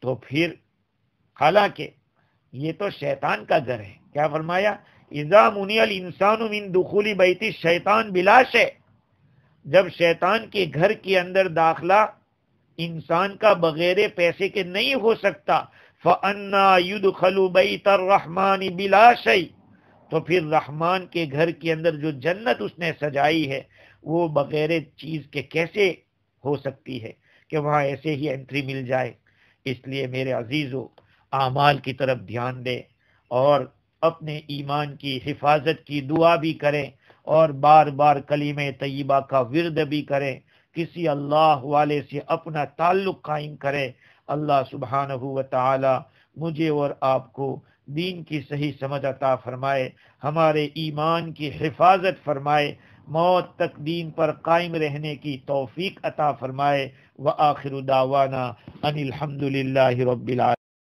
تو پھر حالانکہ یہ تو شیطان کا گھر ہے، کیا فرمایا؟ اذا منی الانسان من دخول بیت الشیطان بلا شیء، جب شیطان کے گھر کے اندر داخلہ انسان کا بغیر پیسے کے نہیں ہو سکتا، فَأَنَّا يُدْخَلُ بَيْتَ الرَّحْمَنِ بِلَا شَيْءٍ، تو پھر رحمان کے گھر کے اندر جو جنت اس نے سجائی ہے وہ بغیر چیز کے کیسے ہو سکتی ہے کہ وہاں ایسے ہی انٹری مل جائے؟ اس لیے میرے عزیزو، اعمال کی طرف دھیان دیں اور اپنے ایمان کی حفاظت کی دعا بھی کریں اور بار بار کلمہ طیبہ کا ورد بھی کریں، کسی اللہ والے سے اپنا تعلق قائم کریں۔ اللہ سبحانہ و تعالی مجھے اور آپ کو دین کی صحیح سمجھ عطا فرمائے، ہمارے ایمان کی حفاظت فرمائے، موت تک دین پر قائم رہنے کی توفیق عطا فرمائے۔ وآخر دعوانا ان الحمد للہ رب العالمین۔